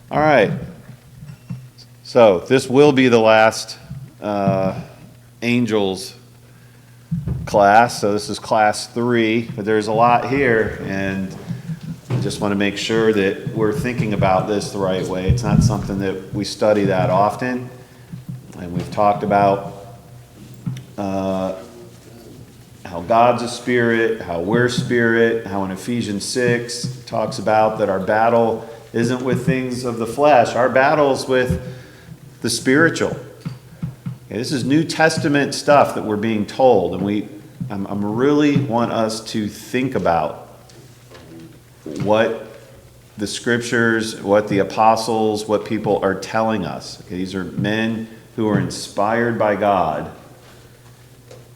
All right. So this will be the last angels class. So this is class 3, but there's a lot here, and I just want to make sure that we're thinking about this the right way. It's not something that we study that often, and we've talked about how God's a spirit, how we're spirit, how in Ephesians 6 it talks about that our battle isn't with things of the flesh. Our battle's with the spiritual. Okay, this is New Testament stuff that we're being told, and I'm really want us to think about what the scriptures, what the apostles, what people are telling us. Okay, these are men who are inspired by God,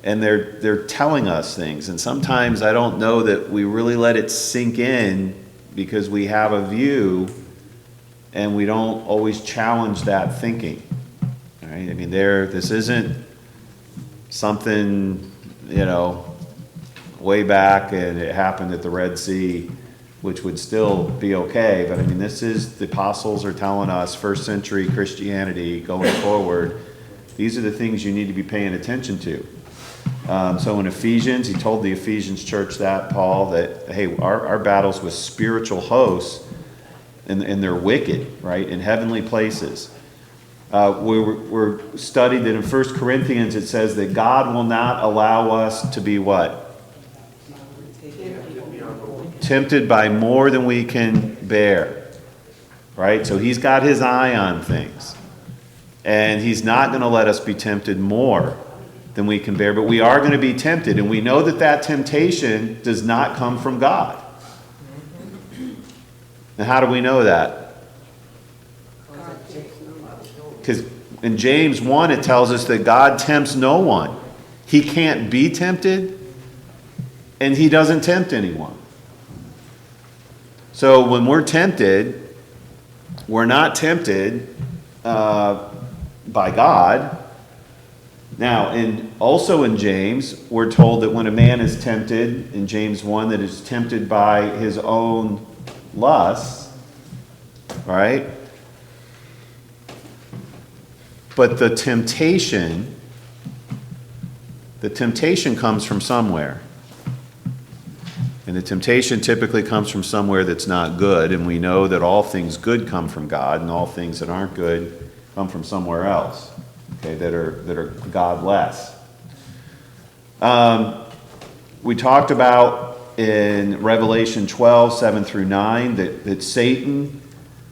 and they're telling us things. And sometimes I don't know that we really let it sink in because we have a view and we don't always challenge that thinking. All right? I mean, this isn't something, way back and it happened at the Red Sea, which would still be okay. But I mean, this is, the apostles are telling us, first century Christianity going forward, these are the things you need to be paying attention to. So in Ephesians, he told the Ephesians church that, Paul, that, hey, our battles with spiritual hosts, and they're wicked, right, in heavenly places. We're studied that in 1 Corinthians it says that God will not allow us to be what? Tempted by more than we can bear, right? So he's got his eye on things. And he's not going to let us be tempted more than we can bear, but we are going to be tempted, and we know that that temptation does not come from God. And how do we know that? Because in James 1 it tells us that God tempts no one. He can't be tempted, and he doesn't tempt anyone. So when we're tempted, we're not tempted by God. Now, also in James, we're told that when a man is tempted, in James 1, that is tempted by his own lusts, right? But the temptation comes from somewhere. And the temptation typically comes from somewhere that's not good, and we know that all things good come from God, and all things that aren't good come from somewhere else, okay, that are godless. We talked about in Revelation 12, 7 through 9, that Satan,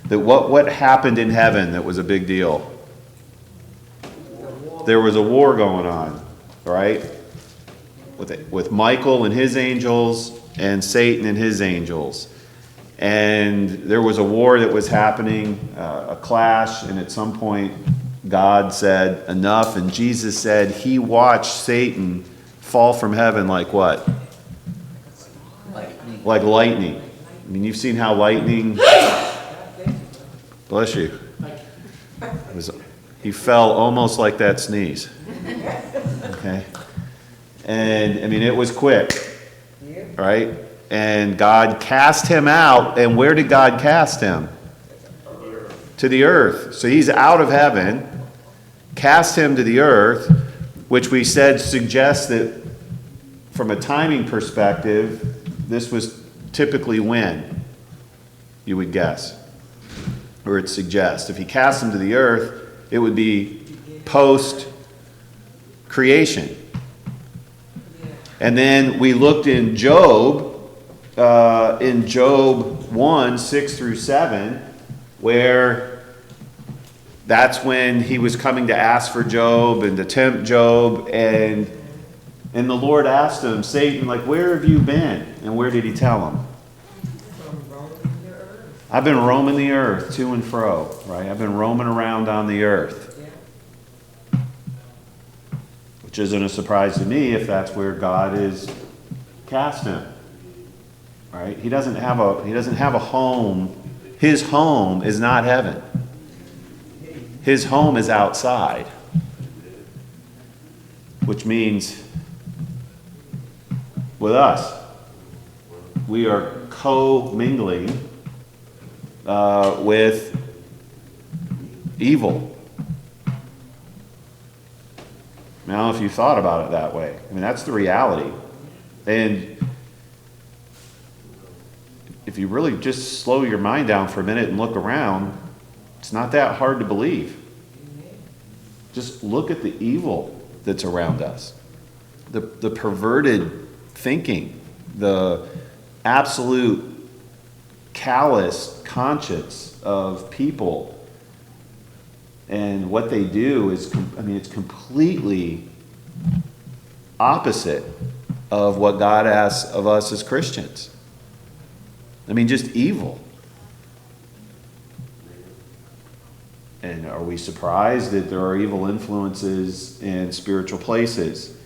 that what happened in heaven that was a big deal? There was a war going on, right? With Michael and his angels and Satan and his angels. And there was a war that was happening, a clash, and at some point God said enough, and Jesus said he watched Satan fall from heaven like what? Lightning. Like lightning. I mean, you've seen how lightning, bless you. He fell almost like that sneeze. Okay? And I mean, it was quick, right? And God cast him out. And where did God cast him? To the earth. So he's out of heaven, cast him to the earth, which we said suggests that from a timing perspective, this was typically when, you would guess, or it suggests. If he cast him to the earth, it would be post-creation. And then we looked in Job 1, 6 through 7, where that's when he was coming to ask for Job and to tempt Job, and the Lord asked him, Satan, like, where have you been? And where did he tell him? I've been roaming the earth to and fro, right? I've been roaming around on the earth. Which isn't a surprise to me if that's where God is cast him. Right? He doesn't have a home. His home is not heaven. His home is outside. Which means with us, we are co-mingling with evil. I don't know if you thought about it that way. I mean, that's the reality. And if you really just slow your mind down for a minute and look around, it's not that hard to believe. Just look at the evil that's around us. The perverted thinking, the absolute callous conscience of people. And what they do is, it's completely opposite of what God asks of us as Christians. Just evil. And are we surprised that there are evil influences in spiritual places?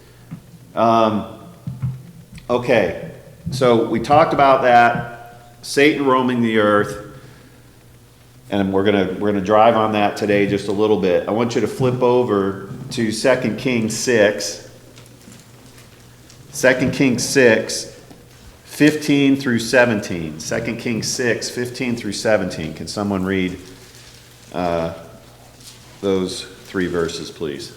Okay, so we talked about that, Satan roaming the earth, and we're gonna drive on that today just a little bit. I want you to flip over to 2 Kings 6. 2 Kings 6, 15 through 17. 2 Kings 6, 15 through 17. Can someone read those 3 verses, please?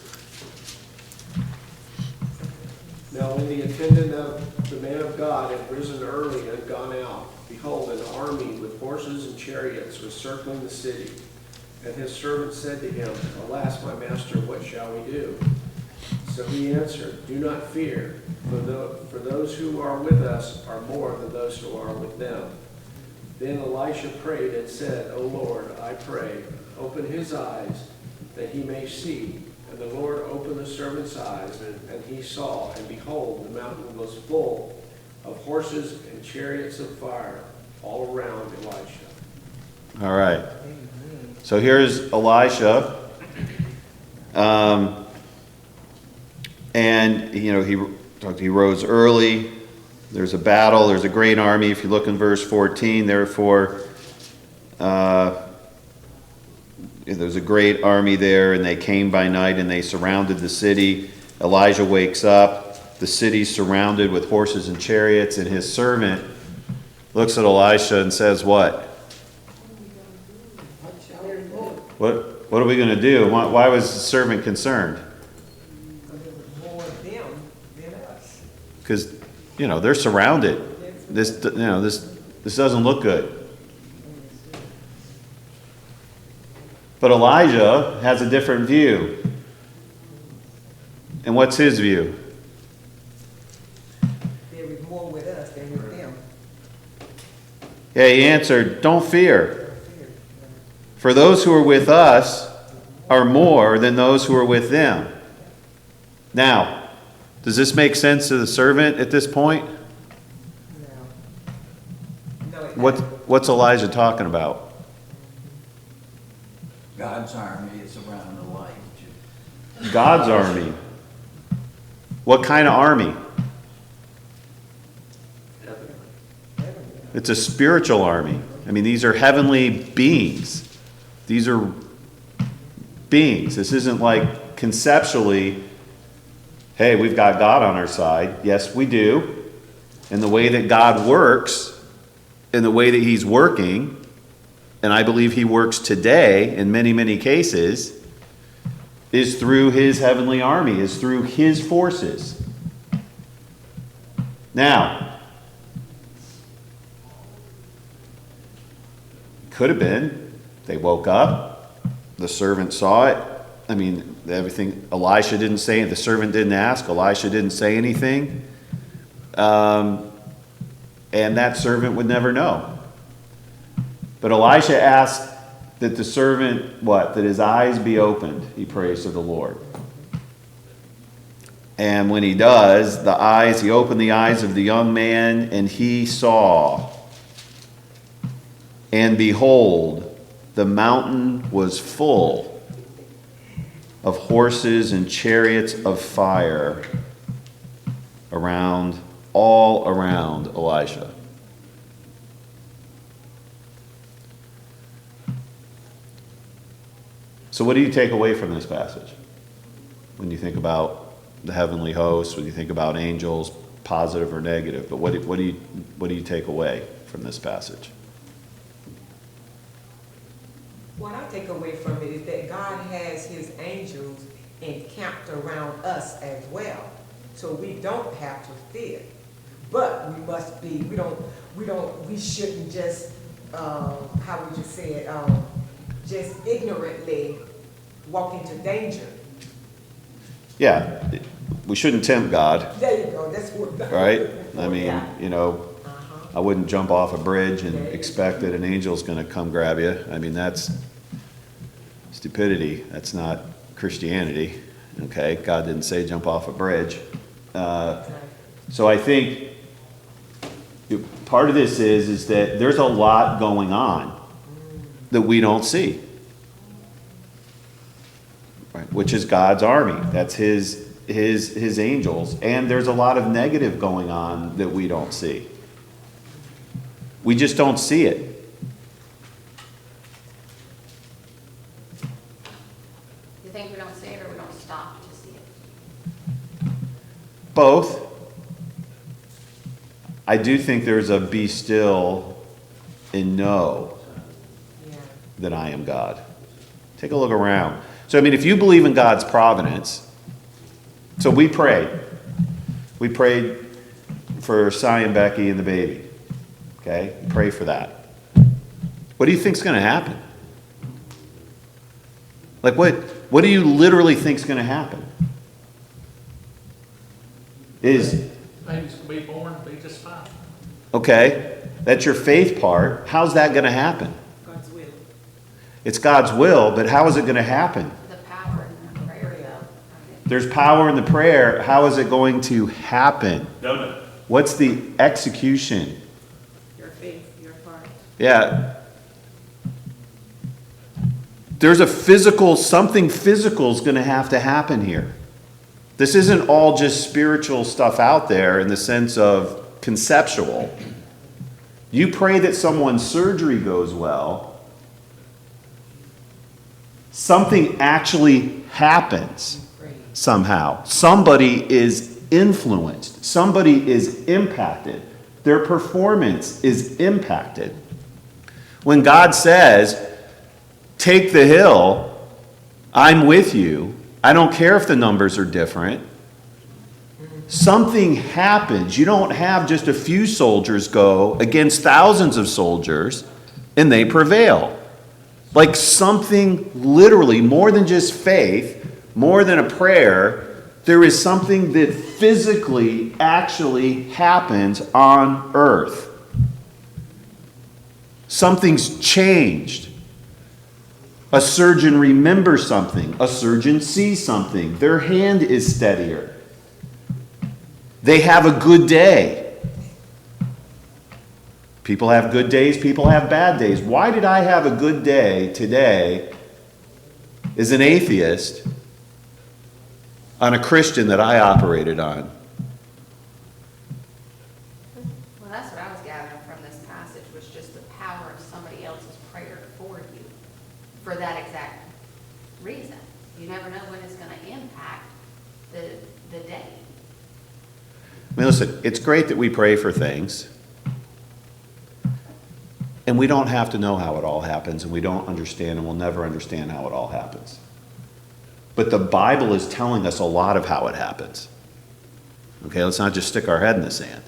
Now when the attendant of the man of God had risen early and gone out, behold, an army with horses and chariots was circling the city. And his servant said to him, Alas, my master, what shall we do? So he answered, Do not fear, for those who are with us are more than those who are with them. Then Elisha prayed and said, O Lord, I pray, open his eyes, that he may see. And the Lord opened the servant's eyes, and he saw, and behold, the mountain was full of horses and chariots of fire all around Elisha. All right. So here's Elisha. And, he rose early. There's a battle. There's a great army. If you look in verse 14, therefore, there's a great army there, and they came by night, and they surrounded the city. Elijah wakes up. The city's surrounded with horses and chariots, and his servant looks at Elisha and says, what? What are we going to do? Why was the servant concerned? Because, they're surrounded. This doesn't look good. But Elijah has a different view. And what's his view? There was more with us than with them. Yeah, he answered, Don't fear. For those who are with us are more than those who are with them. Now, does this make sense to the servant at this point? No. What's Elijah talking about? God's army is around Elijah. God's army. What kind of army? It's a spiritual army. These are heavenly beings. These are beings. This isn't like conceptually, hey, we've got God on our side. Yes, we do. And the way that God works, and the way that he's working, and I believe he works today in many, many cases, is through his heavenly army, is through his forces. Now, could have been, they woke up, the servant saw it. Everything, Elisha didn't say it, the servant didn't ask, Elisha didn't say anything. And that servant would never know. But Elisha asked that the servant, that his eyes be opened, he prays to the Lord. And when he does, he opened the eyes of the young man, and he saw. And behold, the mountain was full of horses and chariots of fire all around Elisha. So what do you take away from this passage? When you think about the heavenly hosts, when you think about angels, positive or negative, but what do you take away from this passage? what I take away from it is that God has his angels encamped around us as well. So we don't have to fear. But we must be, we shouldn't just, how would you say it, just ignorantly walk into danger. Yeah, we shouldn't tempt God, There you go, that's what. right? I mean, Yeah. you know, Uh-huh. I wouldn't jump off a bridge and expect that an angel's gonna come grab you. I mean, that's stupidity. That's not Christianity, okay? God didn't say jump off a bridge. So I think part of this is that there's a lot going on that we don't see. Right, which is God's army. That's his angels. And there's a lot of negative going on that we don't see. We just don't see it. You think we don't see it or we don't stop to see it? Both. I do think there's a be still and know Yeah. that I am God. Take a look around. So, I mean, if you believe in God's providence, so we prayed. We prayed for Cy and Becky and the baby. Okay? Pray for that. What do you think's going to happen? Like, what do you literally think's going to happen? Baby's gonna be born, be just fine. Okay, that's your faith part. How's that going to happen? God's will. It's God's will, but how is it going to happen? The power in the prayer, though. There's power in the prayer. How is it going to happen? Donut. What's the execution? Your faith, your part. Yeah. There's a something physical is going to have to happen here. This isn't all just spiritual stuff out there in the sense of conceptual. You pray that someone's surgery goes well, something actually happens somehow. Somebody is influenced, somebody is impacted, their performance is impacted. When God says, take the hill, I'm with you, I don't care if the numbers are different. Something happens. You don't have just a few soldiers go against thousands of soldiers and they prevail. Like something literally, more than just faith, more than a prayer, there is something that physically actually happens on earth. Something's changed. A surgeon remembers something. A surgeon sees something. Their hand is steadier. They have a good day. People have good days, people have bad days. Why did I have a good day today as an atheist on a Christian that I operated on? Well, that's what I was gathering from this passage, was just the power of somebody else's prayer for you, for that exact reason. You never know when it's going to impact the day. I mean, listen, it's great that we pray for things, and we don't have to know how it all happens, and we don't understand, and we'll never understand how it all happens. But the Bible is telling us a lot of how it happens. Okay, let's not just stick our head in the sand.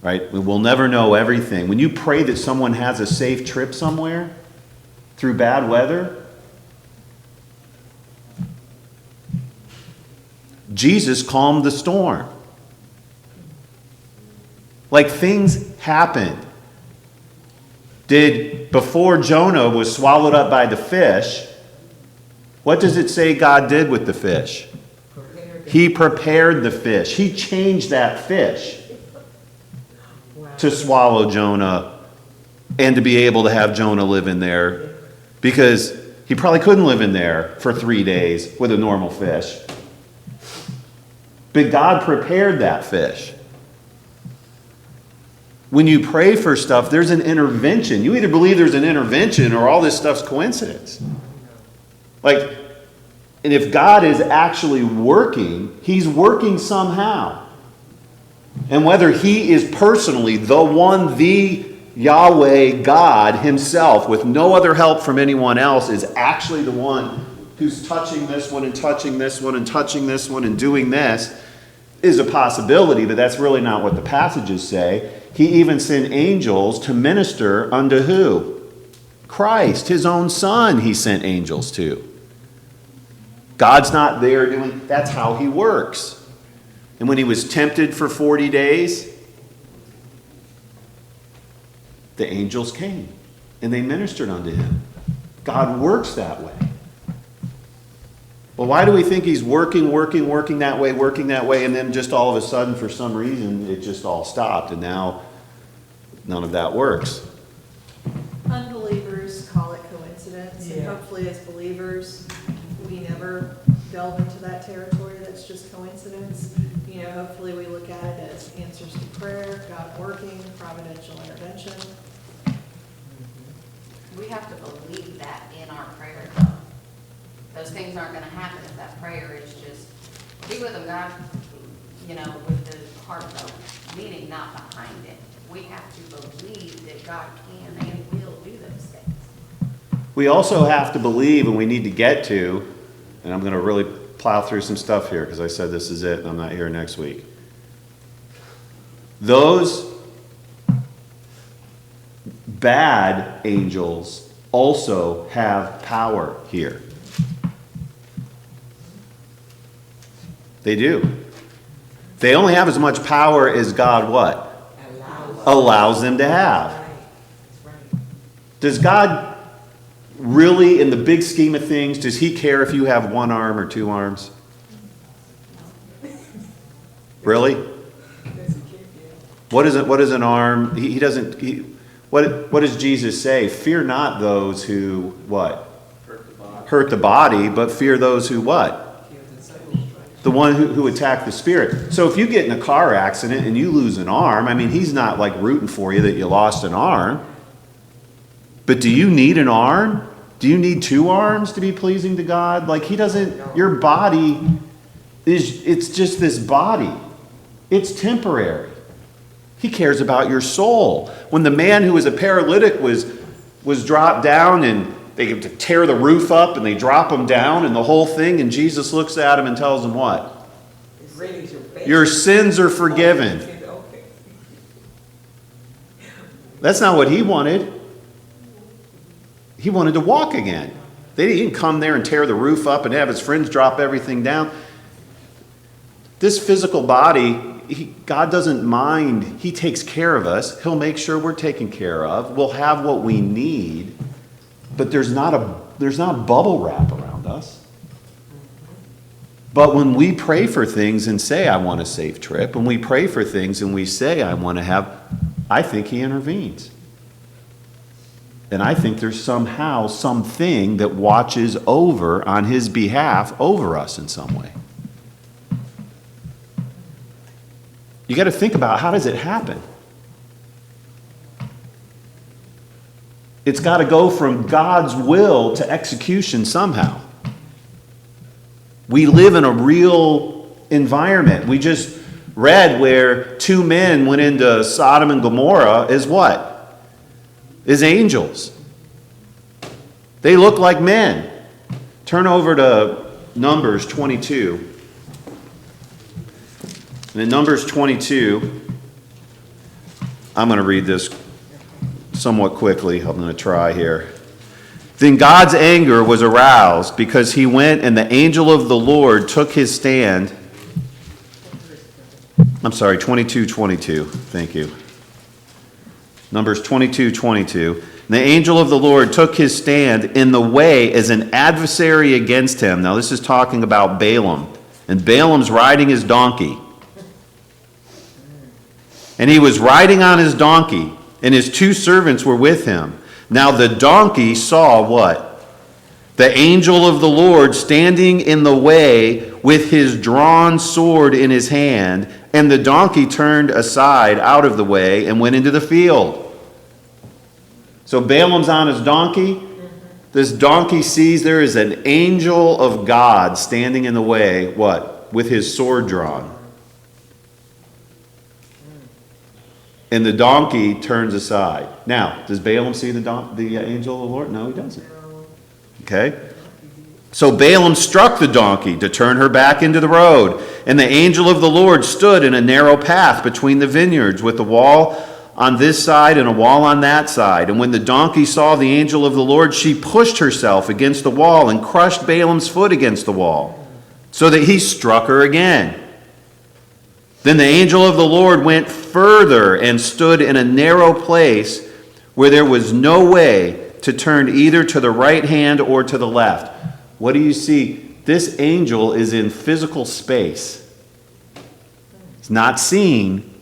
Right? We will never know everything. When you pray that someone has a safe trip somewhere through bad weather, Jesus calmed the storm. Like things happened. Before Jonah was swallowed up by the fish, what does it say God did with the fish? He prepared the fish. He changed that fish to swallow Jonah and to be able to have Jonah live in there, because he probably couldn't live in there for 3 days with a normal fish. But God prepared that fish. When you pray for stuff, there's an intervention. You either believe there's an intervention or all this stuff's coincidence. Like, and if God is actually working, he's working somehow. And whether he is personally the one, the Yahweh, God himself, with no other help from anyone else, is actually the one who's touching this one and touching this one and touching this one and doing this, is a possibility, but that's really not what the passages say. He even sent angels to minister unto who? Christ, his own son, he sent angels to. God's not there doing, that's how he works. And when he was tempted for 40 days, the angels came and they ministered unto him. God works that way. Well, why do we think he's working that way, and then just all of a sudden, for some reason, it just all stopped, and now none of that works? Unbelievers call it coincidence, and Yeah. hopefully as believers, we never delve into that territory that's just coincidence. You know, hopefully we look at it as answers to prayer, God working, providential intervention. We have to believe that in our prayer, though. Those things aren't gonna happen if that prayer is just, be with them, God, you know, with the heartfelt meaning not behind it. We have to believe that God can and will do those things. We also have to believe, and we need to get to, and I'm going to really plow through some stuff here because I said this is it and I'm not here next week. Those bad angels also have power here. They do. They only have as much power as God what? Allows them to have. Right. That's right. Does God really, in the big scheme of things, does he care if you have one arm or two arms? Really? What is an arm? He doesn't, what does Jesus say? Fear not those who, what? Hurt the body, but fear those who what? The one who attacked the spirit. So if you get in a car accident and you lose an arm, I mean, he's not like rooting for you that you lost an arm. But do you need an arm? Do you need two arms to be pleasing to God? Like he doesn't, your body it's just this body. It's temporary. He cares about your soul. When the man who was a paralytic was dropped down and they get to tear the roof up and they drop him down and the whole thing, and Jesus looks at him and tells him what? Your sins are forgiven. Okay. That's not what he wanted. He wanted to walk again. They didn't come there and tear the roof up and have his friends drop everything down. This physical body, God doesn't mind. He takes care of us. He'll make sure we're taken care of. We'll have what we need. But there's not bubble wrap around us. But when we pray for things and say, I want a safe trip, when we pray for things and we say, I want to have, I think he intervenes. And I think there's somehow something that watches over on his behalf over us in some way. You got to think about, how does it happen? It's got to go from God's will to execution somehow. We live in a real environment. We just read where two men went into Sodom and Gomorrah as what? As angels. They look like men. Turn over to Numbers 22. And in Numbers 22, I'm going to read this somewhat quickly. I'm going to try here. Then God's anger was aroused because he went and the angel of the Lord took his stand. I'm sorry, 22:22. Thank you. Numbers 22:22. The angel of the Lord took his stand in the way as an adversary against him. Now this is talking about Balaam. And Balaam's riding his donkey. And he was riding on his donkey, and his two servants were with him. Now the donkey saw what? The angel of the Lord standing in the way with his drawn sword in his hand, and the donkey turned aside out of the way and went into the field. So Balaam's on his donkey. This donkey sees there is an angel of God standing in the way, what? With his sword drawn. and the donkey turns aside. Now, does Balaam see the angel of the Lord? No, he doesn't. Okay? So Balaam struck the donkey to turn her back into the road, and the angel of the Lord stood in a narrow path between the vineyards, with a wall on this side and a wall on that side. And when the donkey saw the angel of the Lord, she pushed herself against the wall and crushed Balaam's foot against the wall, so that he struck her again. Then the angel of the Lord went further and stood in a narrow place where there was no way to turn either to the right hand or to the left. What do you see? This angel is in physical space. He's not seeing,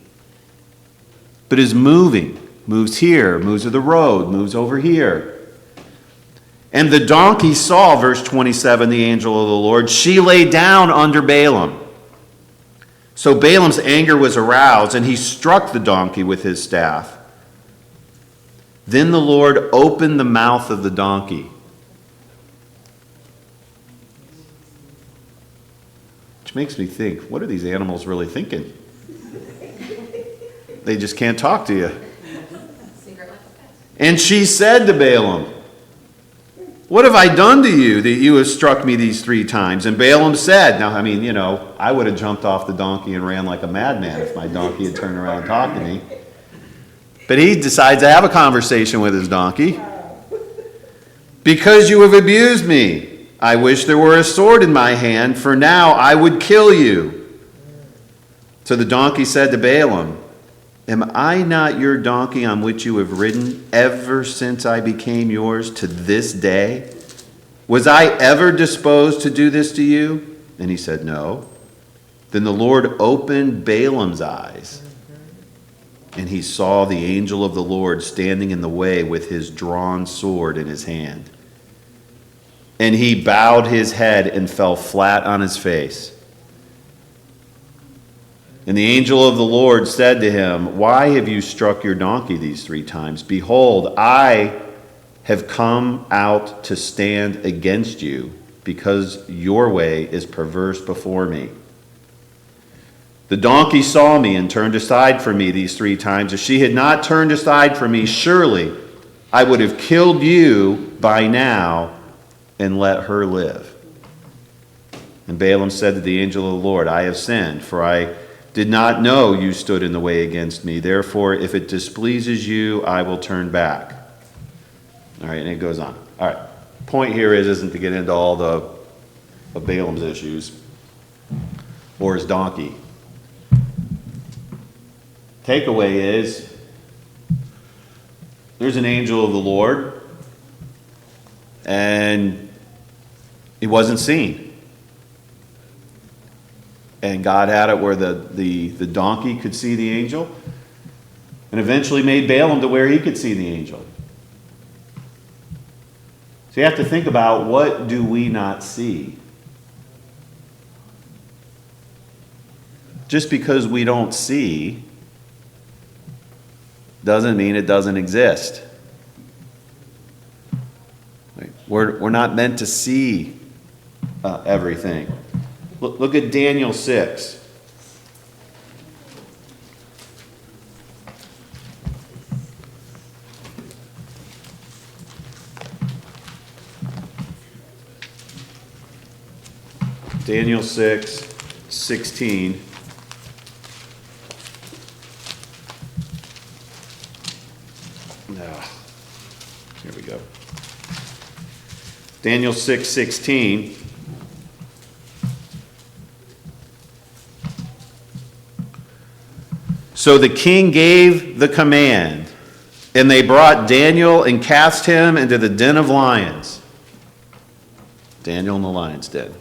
but is moving. Moves here, moves to the road, moves over here. And the donkey saw, verse 27, the angel of the Lord. She lay down under Balaam. So Balaam's anger was aroused, and he struck the donkey with his staff. Then the Lord opened the mouth of the donkey. Which makes me think, what are these animals really thinking? They just can't talk to you. Secret life. And she said to Balaam, what have I done to you that you have struck me these 3 times? And Balaam said, now, I mean, I would have jumped off the donkey and ran like a madman if my donkey had turned around and talked to me. But he decides to have a conversation with his donkey. Because you have abused me, I wish there were a sword in my hand, for now I would kill you. So the donkey said to Balaam, am I not your donkey on which you have ridden ever since I became yours to this day? Was I ever disposed to do this to you? And he said, no. Then the Lord opened Balaam's eyes, and he saw the angel of the Lord standing in the way with his drawn sword in his hand. And he bowed his head and fell flat on his face. And the angel of the Lord said to him, why have you struck your donkey these 3 times? Behold, I have come out to stand against you, because your way is perverse before me. The donkey saw me and turned aside from me these 3 times. If she had not turned aside from me, surely I would have killed you by now and let her live. And Balaam said to the angel of the Lord, I have sinned, for I did not know you stood in the way against me. Therefore, if it displeases you, I will turn back. All right, and it goes on. All right, point here isn't to get into all of Balaam's issues or his donkey. Takeaway is, there's an angel of the Lord, and he wasn't seen. And God had it where the donkey could see the angel, and eventually made Balaam to where he could see the angel. So you have to think about, what do we not see? Just because we don't see doesn't mean it doesn't exist. We're not meant to see everything. Look at Daniel 6. Daniel 6:16. Here we go. Daniel 6:16. So the king gave the command, and they brought Daniel and cast him into the den of lions. Daniel in the lion's den.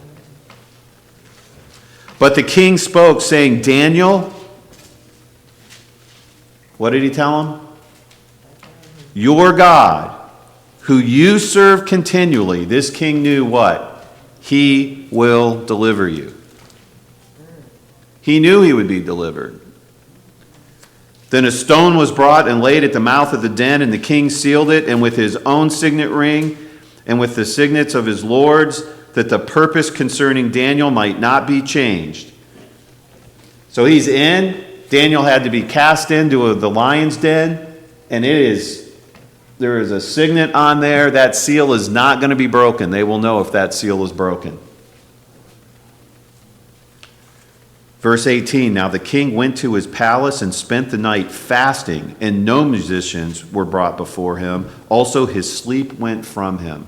But the king spoke, saying, Daniel, what did he tell him? Your God, who you serve continually, this king knew what? He will deliver you. He knew he would be delivered. Then a stone was brought and laid at the mouth of the den, and the king sealed it, and with his own signet ring, and with the signets of his lords, that the purpose concerning Daniel might not be changed. So he's in, Daniel had to be cast into the lion's den, and there is a signet on there. That seal is not going to be broken. They will know if that seal is broken. Verse 18, now the king went to his palace and spent the night fasting, and no musicians were brought before him. Also his sleep went from him.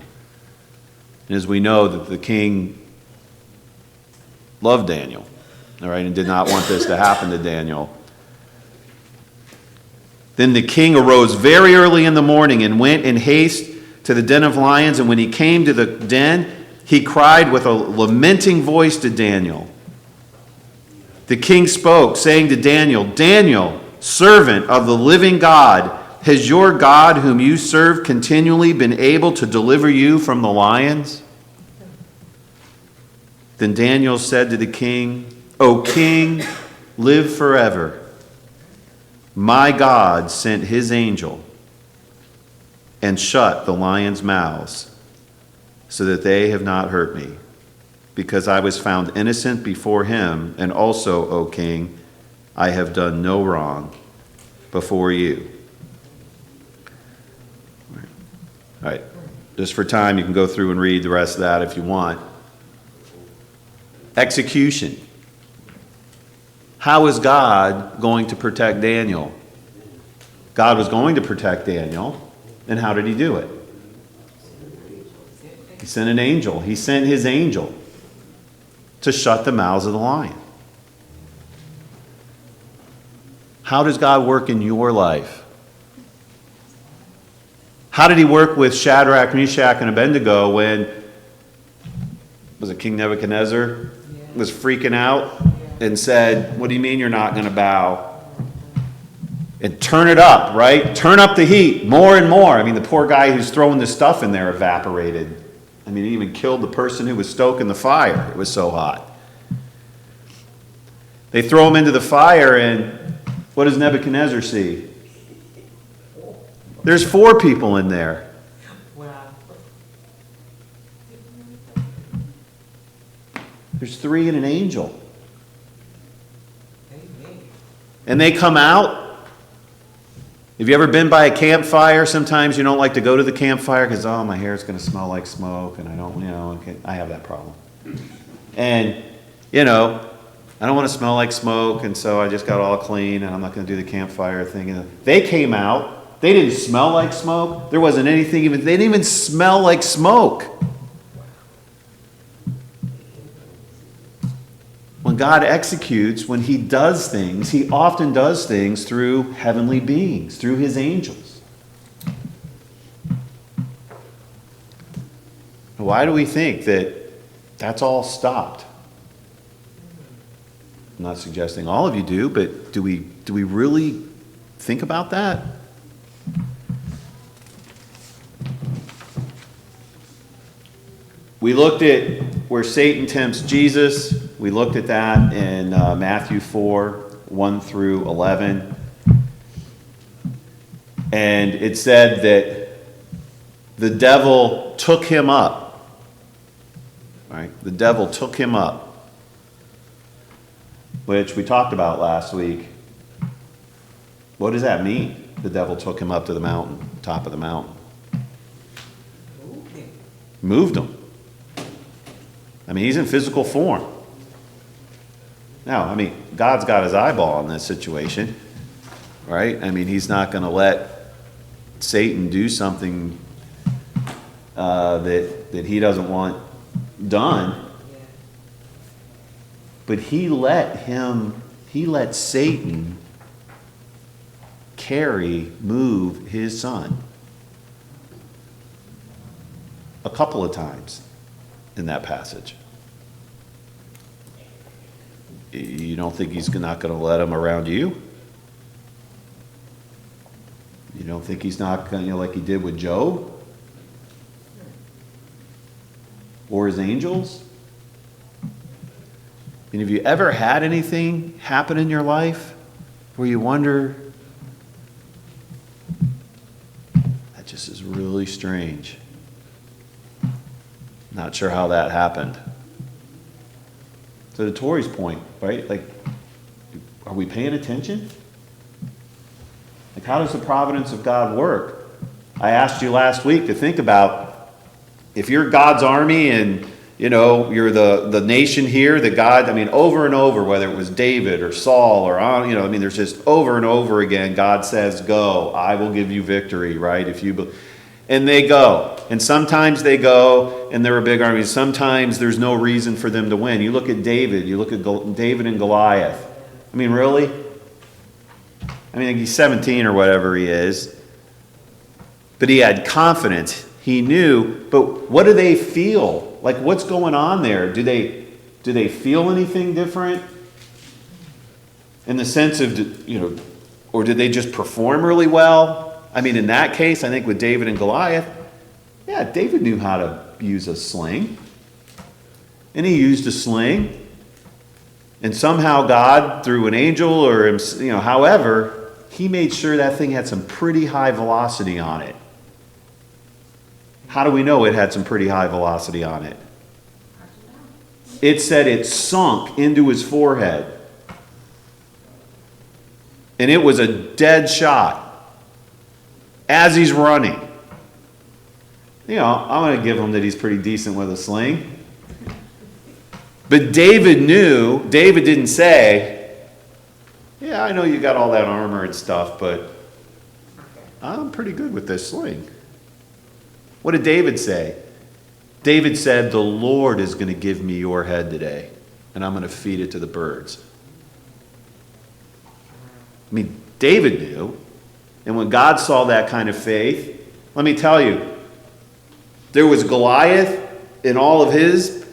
And as we know, that the king loved Daniel, all right, and did not want this to happen to Daniel. Then the king arose very early in the morning and went in haste to the den of lions. And when he came to the den, he cried with a lamenting voice to Daniel. The king spoke, saying to Daniel, Daniel, servant of the living God, has your God, whom you serve continually, been able to deliver you from the lions? Then Daniel said to the king, O king, live forever. My God sent his angel and shut the lions' mouths, so that they have not hurt me, because I was found innocent before him, and also, O king, I have done no wrong before you. All right. Just for time, you can go through and read the rest of that if you want. Execution. How is God going to protect Daniel? God was going to protect Daniel, and how did he do it? He sent an angel. He sent his angel to shut the mouths of the lion. How does God work in your life? How did he work with Shadrach, Meshach, and Abednego when, was it King Nebuchadnezzar was freaking out and said, what do you mean you're not going to bow? And turn it up, right? Turn up the heat more and more. I mean, the poor guy who's throwing the stuff in there evaporated. I mean, it even killed the person who was stoking the fire. It was so hot. They throw him into the fire, and what does Nebuchadnezzar see? There's 4 people in there. Wow. There's 3 and an angel. Amen. And they come out. Have you ever been by a campfire? Sometimes you don't like to go to the campfire because, oh, my hair's going to smell like smoke, and I don't, I have that problem. And, I don't want to smell like smoke, and so I just got all clean, and I'm not going to do the campfire thing. And they came out. They didn't smell like smoke. There wasn't anything even, they didn't even smell like smoke. When God executes, when he does things, he often does things through heavenly beings, through his angels. Why do we think that that's all stopped? I'm not suggesting all of you do, but do we really think about that? We looked at where Satan tempts Jesus. We looked at that in Matthew 4, 1 through 11. And it said that the devil took him up. Right? The devil took him up, which we talked about last week. What does that mean? The devil took him up to the mountain, top of the mountain. Moved him. I mean, he's in physical form. Now, I mean, God's got his eyeball in this situation, right? I mean, he's not going to let Satan do something that he doesn't want done. But he let Satan move his son a couple of times in that passage. You don't think he's not going to let him around you? You don't think he's not going to, like he did with Job? Or his angels? And have you ever had anything happen in your life where you wonder, that just is really strange? Not sure how that happened. So to Tori's point, right? Like, Are we paying attention? Like, how does the providence of God work? I asked you last week to think about, if you're God's army and, you know, you're the nation here that God, I mean, over and over, whether it was David or Saul or, you know, I mean, there's just over and over again, God says, go, I will give you victory, right? And they go. And sometimes they go and they're a big army. Sometimes there's no reason for them to win. You look at David, you look at David and Goliath. I mean, really? I mean, he's 17 or whatever he is. But he had confidence. He knew. But what do they feel? Like, what's going on there? Do they feel anything different? In the sense of, you know, or did they just perform really well? I mean, in that case, I think with David and Goliath, yeah, David knew how to use a sling. And he used a sling. And somehow God, through an angel or, you know, however, he made sure that thing had some pretty high velocity on it. How do we know it had some pretty high velocity on it? It said it sunk into his forehead. And it was a dead shot as he's running. You know, I'm going to give him that he's pretty decent with a sling. But David knew, David didn't say, yeah, I know you got all that armor and stuff, but I'm pretty good with this sling. What did David say? David said, the Lord is going to give me your head today, and I'm going to feed it to the birds. I mean, David knew. And when God saw that kind of faith, let me tell you, there was Goliath in all of his.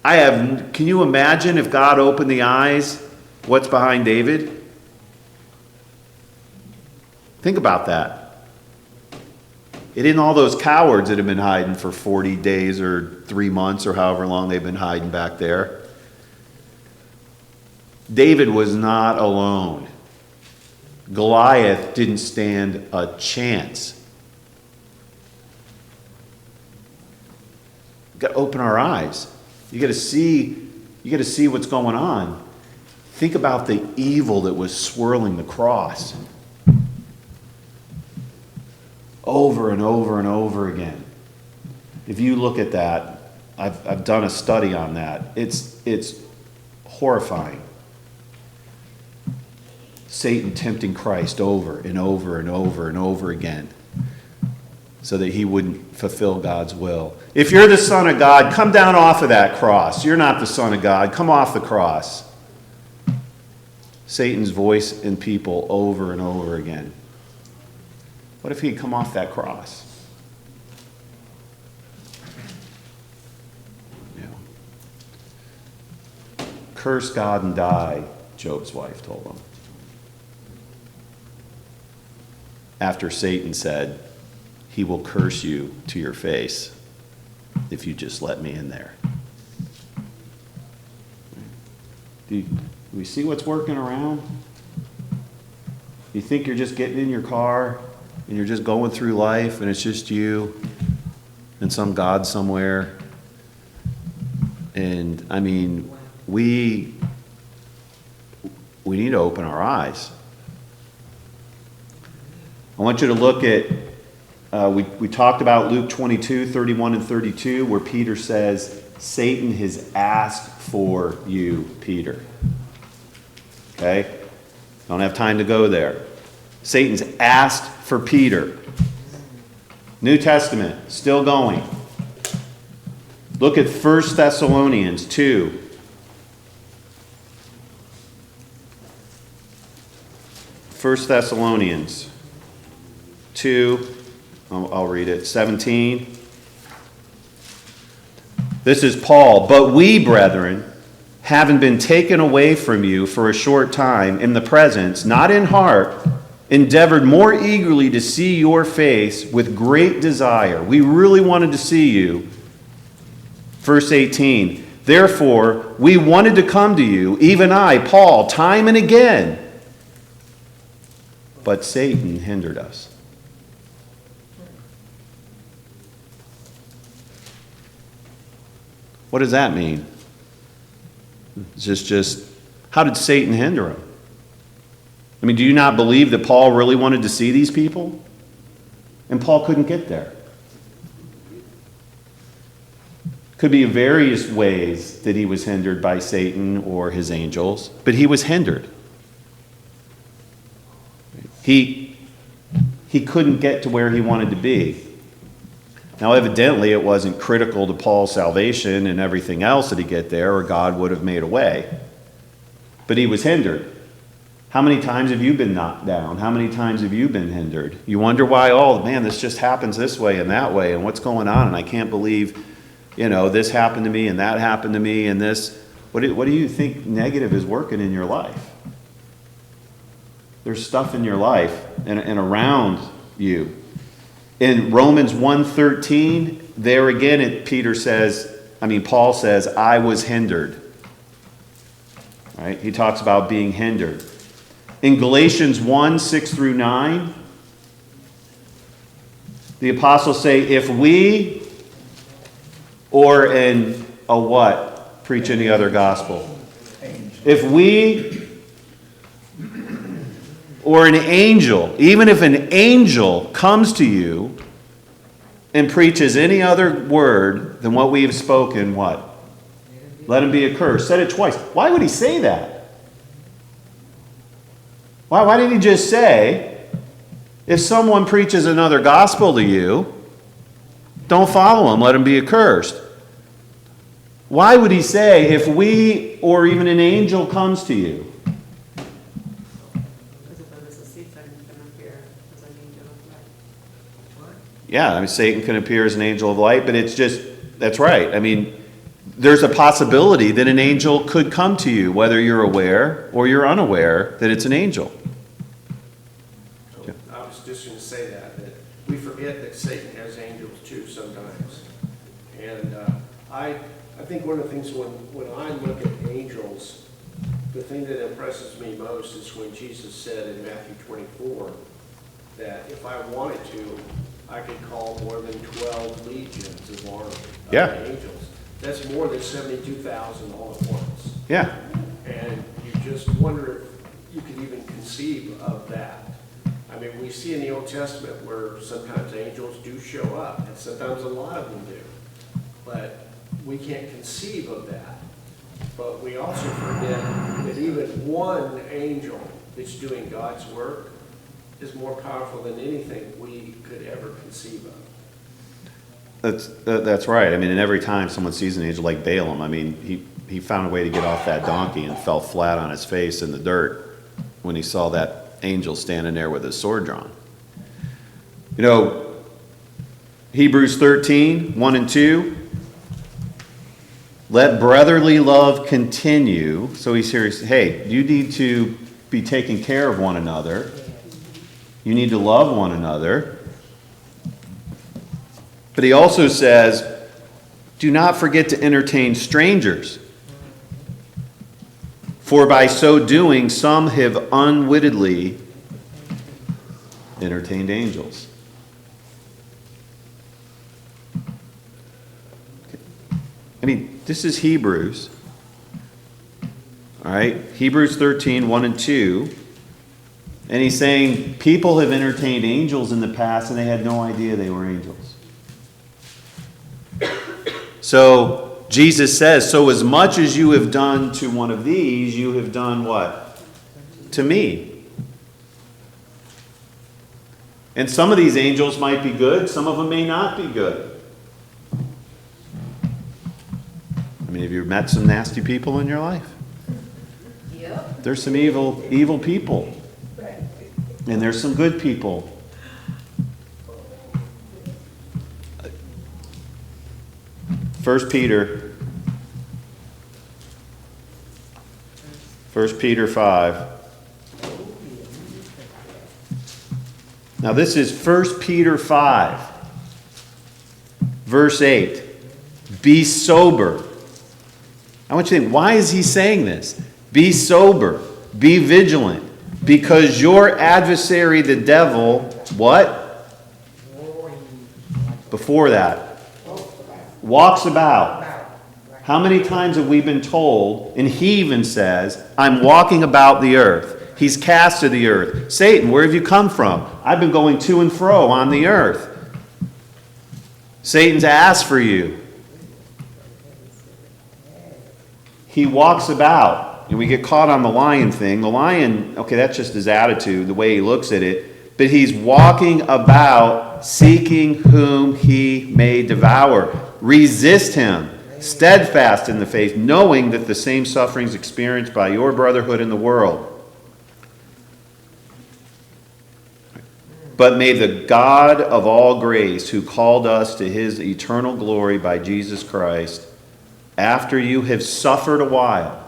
Can you imagine if God opened the eyes, what's behind David? Think about that. It isn't all those cowards that have been hiding for 40 days or 3 months or however long they've been hiding back there. David was not alone. Goliath didn't stand a chance. You've got to open our eyes. You got to see what's going on. Think about the evil that was swirling the cross. Over and over and over again. If you look at that, I've done a study on that. It's horrifying. Satan tempting Christ over and over and over and over again so that he wouldn't fulfill God's will. If you're the Son of God, come down off of that cross. You're not the Son of God. Come off the cross. Satan's voice in people over and over again. What if he'd come off that cross? Yeah. Curse God and die, Job's wife told him. After Satan said, he will curse you to your face if you just let me in there. Do we see what's working around? You think you're just getting in your car and you're just going through life and it's just you and some God somewhere? And I mean, we need to open our eyes. I want you to look at, we talked about Luke 22, 31 and 32, where Peter says, Satan has asked for you, Peter. Okay? Don't have time to go there. Satan's asked for Peter. New Testament, still going. Look at 1 Thessalonians 2. 1 Thessalonians 2, I'll read it, 17. This is Paul. But we, brethren, having been taken away from you for a short time in the presence, not in heart, endeavored more eagerly to see your face with great desire. We really wanted to see you. Verse 18. Therefore, we wanted to come to you, even I, Paul, time and again. But Satan hindered us. What does that mean? Is this just How did Satan hinder him? I mean, do you not believe that Paul really wanted to see these people? And Paul couldn't get there. Could be various ways that he was hindered by Satan or his angels, but he was hindered. He couldn't get to where he wanted to be. Now, evidently, it wasn't critical to Paul's salvation and everything else that he get there, or God would have made a way. But he was hindered. How many times have you been knocked down? How many times have you been hindered? You wonder why, oh man, this just happens this way and that way, and what's going on, and I can't believe, this happened to me and that happened to me and this. What do you think negative is working in your life? There's stuff in your life and around you. In Romans 1:13, there again, Paul says, I was hindered. Right? He talks about being hindered. In Galatians 1:6-9, the apostles say, if we, or in a what? Preach any other gospel. If we, or an angel, even if an angel comes to you and preaches any other word than what we have spoken, what? Let him be accursed. Said it twice. Why would he say that? Why didn't he just say, if someone preaches another gospel to you, don't follow him, let him be accursed? Why would he say, if we or even an angel comes to you? Yeah, Satan can appear as an angel of light, but that's right. There's a possibility that an angel could come to you, whether you're aware or you're unaware that it's an angel. So I was just going to say that we forget that Satan has angels too sometimes. And I think one of the things when I look at angels, the thing that impresses me most is when Jesus said in Matthew 24 that if I wanted to, I could call more than 12 legions of angels. That's more than 72,000 all at once. Yeah. And you just wonder if you can even conceive of that. We see in the Old Testament where sometimes angels do show up, and sometimes a lot of them do. But we can't conceive of that. But we also forget that even one angel that's doing God's work is more powerful than anything we could ever conceive of. That's right. And every time someone sees an angel like Balaam, he found a way to get off that donkey and fell flat on his face in the dirt when he saw that angel standing there with his sword drawn. Hebrews 13:1-2. Let brotherly love continue. So he's here, hey, you need to be taking care of one another. You need to love one another. But he also says, do not forget to entertain strangers. For by so doing, some have unwittingly entertained angels. This is Hebrews. All right, Hebrews 13:1-2. And he's saying people have entertained angels in the past and they had no idea they were angels. So Jesus says, so as much as you have done to one of these, you have done what? To me. And some of these angels might be good, some of them may not be good. Have you met some nasty people in your life? Yep. There's some evil people. And there's some good people. First Peter 5. Now this is 1 Peter 5, verse 8. Be sober. I want you to think, why is he saying this? Be sober, be vigilant, because your adversary, the devil, what? Before that, walks about How many times have we been told, and he even says, I'm walking about the earth. He's cast to the earth. Satan, where have you come from? I've been going to and fro on the earth. Satan's asked for you. He walks about, and we get caught on the lion thing. The lion, okay, that's just his attitude, the way he looks at it. But he's walking about, seeking whom he may devour. Resist him, steadfast in the faith, knowing that the same sufferings experienced by your brotherhood in the world. But may the God of all grace, who called us to his eternal glory by Jesus Christ, after you have suffered a while,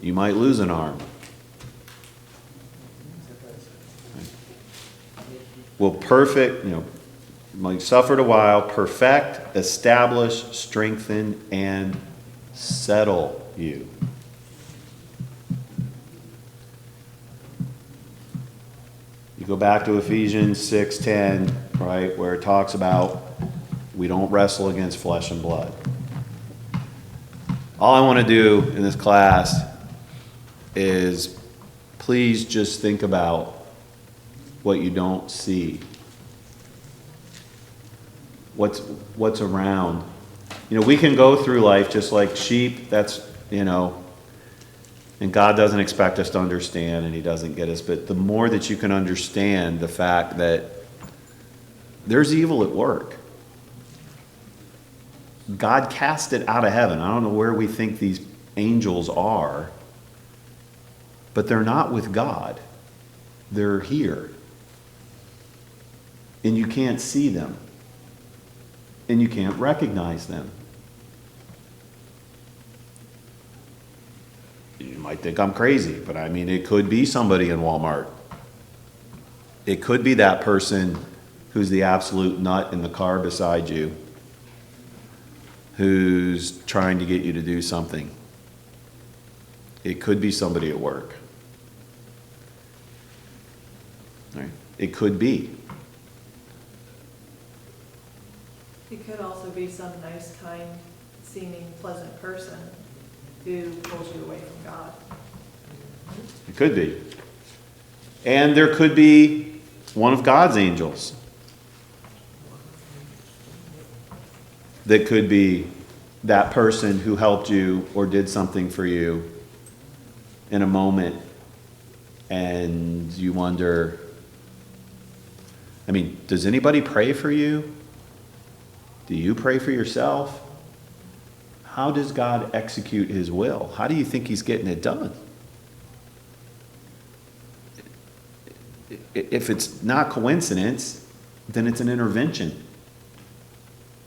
you might lose an arm, will might suffered a while, perfect, establish, strengthen, and settle you. You go back to Ephesians 6:10, right, where it talks about we don't wrestle against flesh and blood. All I want to do in this class is please just think about what you don't see. What's around. We can go through life just like sheep, and God doesn't expect us to understand, and he doesn't get us. But the more that you can understand the fact that there's evil at work. God cast it out of heaven. I don't know where we think these angels are, but they're not with God. They're here. And you can't see them. And you can't recognize them. You might think I'm crazy, but it could be somebody in Walmart. It could be that person who's the absolute nut in the car beside you, who's trying to get you to do something. It could be somebody at work. Right? It could be. It could also be some nice, kind, seeming, pleasant person who pulls you away from God. It could be. And there could be one of God's angels that could be that person who helped you or did something for you in a moment, and you wonder, does anybody pray for you? Do you pray for yourself? How does God execute his will? How do you think he's getting it done? If it's not coincidence, then it's an intervention.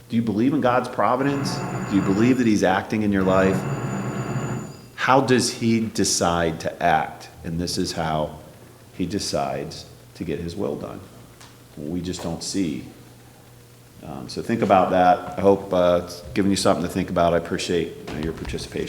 Do you believe in God's providence? Do you believe that he's acting in your life? How does he decide to act? And this is how he decides to get his will done. We just don't see. So think about that. I hope it's given you something to think about. I appreciate your participation.